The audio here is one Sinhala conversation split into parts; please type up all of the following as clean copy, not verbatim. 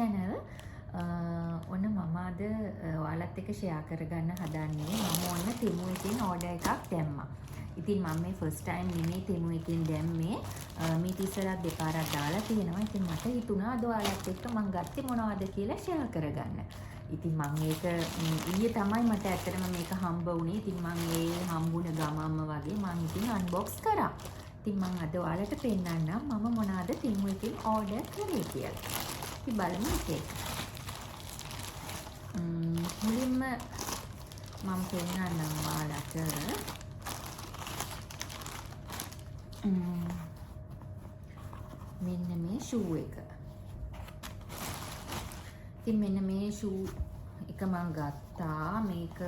channel. ඔන්න මම අද ඔයාලත් එක්ක ෂෙයා කරගන්න හදන්නේ මම ඔන්න තෙමු එකෙන් ඕඩර් එකක් දැම්මා. ඉතින් මම මේ ෆස්ට් ටයිම් නෙමෙයි තෙමු එකෙන් දැම්මේ. මීට ඉස්සරහත් දෙපාරක් දාලා තියෙනවා. ඉතින් මට හිතුණා අද ඔයාලත් එක්ක මම ගත්තේ මොනවද කියලා ෂෙයා කරගන්න. ඉතින් මම ඒක ඊයේ තමයි මට ඇත්තටම මේක හම්බ වුණේ. ඉතින් මම ඒ හම්බුණ ගමම්ම වගේ මම ඉතින් අන්බොක්ස් කරා. ඉතින් මම අද ඔයාලට පෙන්නන්නම් මම මොනවද තෙමු එකෙන් ඕඩර් කරේ කියලා. ඉතින් බලමු ඒක. මුලින්ම මම පෙන්නන්නම් ඔයාලට මෙන්න මේ ෂූ එක. ඉතින් මෙන්න මේ ෂූ එක මම ගත්තා. මේක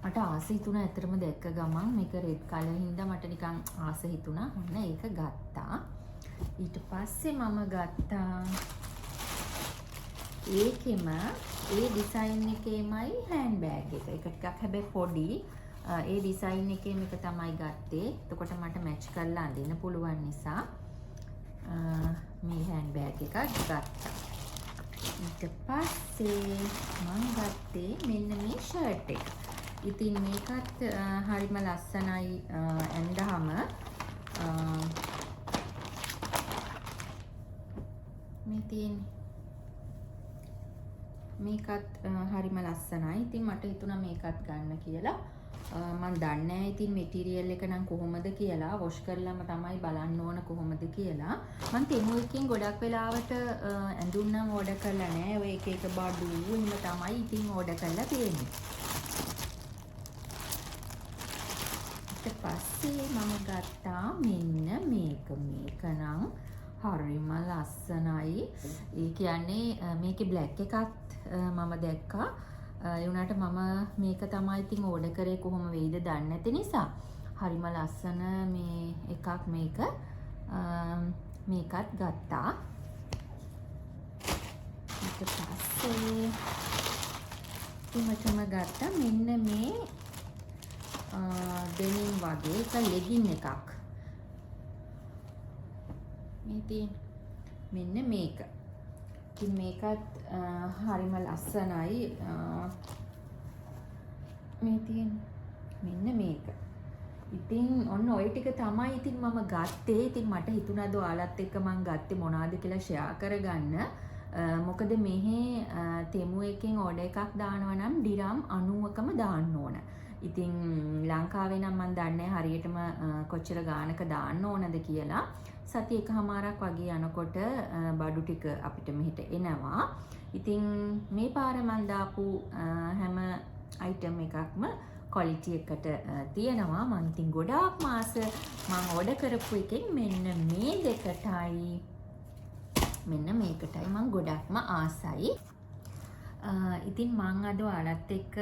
මට ආස හිතුණා ඇත්තටම දැක්ක ගමන් මේක රෙඩ් කලර් හින්දා මට නිකන් ආස හිතුණා. ඔන්න ඒක ගත්තා. ඊට පස්සේ මම ගත්තා ඒකෙම ඒ ඩිසයින් එකේමයි හෑන්ඩ් බෑග් එක. ඒක ටිකක් හැබැයි පොඩි. ඒ ඩිසයින් එකේම එක තමයි ගත්තේ. එතකොට මට මැච් කරලා අඳින්න පුළුවන් නිසා මේ හෑන්ඩ් බෑග් එකක් ගත්තා. ඊට පස්සේ මම ගත්තේ මෙන්න මේ ෂර්ට් එක. ඉතින් මේකත් හරිම ලස්සනයි ඇඳහම මේ තියෙන්නේ මේකත් හරිම ලස්සනයි. ඉතින් මට හිතුණා මේකත් ගන්න කියලා. මම දන්නේ නැහැ ඉතින් මෙටීරියල් එක නම් කොහොමද කියලා. වොෂ් කරලාම තමයි බලන්න ඕන කොහොමද කියලා. මම තෙමු එකකින් ගොඩක් වෙලාවට ඇඳුම් නම් ඕඩර් කරලා නැහැ. ඔය එක එක බඩු එහෙම තමයි ඉතින් ඕඩර් කරලා තියෙන්නේ. ඊට පස්සේ මම ගත්තා මෙන්න මේක. මේක නම් හරිම ලස්සනයි. ඒ කියන්නේ මේකේ බ්ලැක් එකක් මම දැක්කා. ඒ වුණාට මම මේක තමයි ඉතින් ඕඩර් කරේ කොහොම වෙයිද දන්නේ නැති නිසා. හරිම ලස්සන මේ එකක් මේක. මේකත් ගත්තා. ඊට පස්සේ තුමටම ගත්තා මෙන්න මේ ඩෙනිම් වගේ එක ලෙගින් එකක්. මේ තියෙන මෙන්න මේක. ඉතින් මේකත් හරිම ලස්සනයි. මේ තියෙන මෙන්න මේක. ඉතින් ඔන්න ඔය ටික තමයි ඉතින් මම ගත්තේ. ඉතින් මට හිතුණාද ඔයාලත් එක්ක මම ගත්තේ මොනවද කියලා ෂෙයා කරගන්න. මොකද මෙහි තෙමු එකෙන් ඕඩර් එකක් දානවා නම් ඩිරම් 90කම දාන්න ඕන. ඉතින් ලංකාවේ නම් මම දන්නේ හරියටම කොච්චර ගානක දාන්න ඕනද කියලා. සති එකමාරක් වගේ යනකොට බඩු ටික අපිට මෙහෙට එනවා. ඉතින් මේ පාර මම දාපු හැම අයිටම් එකක්ම ක්වොලිටි එකට තියෙනවා. මම ඉතින් ගොඩාක් මාස මම ඕඩර් කරපු එකෙන් මෙන්න මේ දෙකටයි මෙන්න මේකටයි මම ගොඩක්ම ආසයි. ඉතින් මං අද ඔයාලත් එක්ක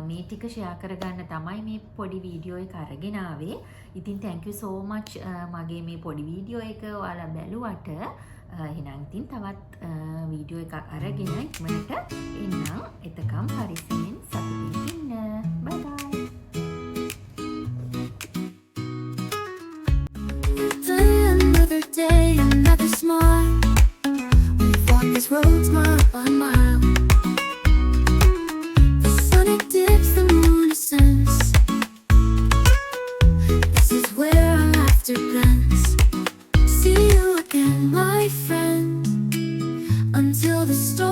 මේ ටික ෂෙයා කරගන්න තමයි මේ පොඩි වීඩියෝ එක අරගෙන ආවේ. ඉතින් thank you so much මගේ මේ පොඩි වීඩියෝ එක ඔයාලා බැලුවට. එහෙනම් ඉතින් තවත් වීඩියෝ එකක් අරගෙන ඉක්මනට එන්නම්. එතකම් පරිස්සමෙන් සතුටින් ඉන්න. bye bye. Another day, another smile. We walk these roads mile by mile. The sun it dips, the moon ascends. This is where our laughter blends. See you again, my friend. Until the storm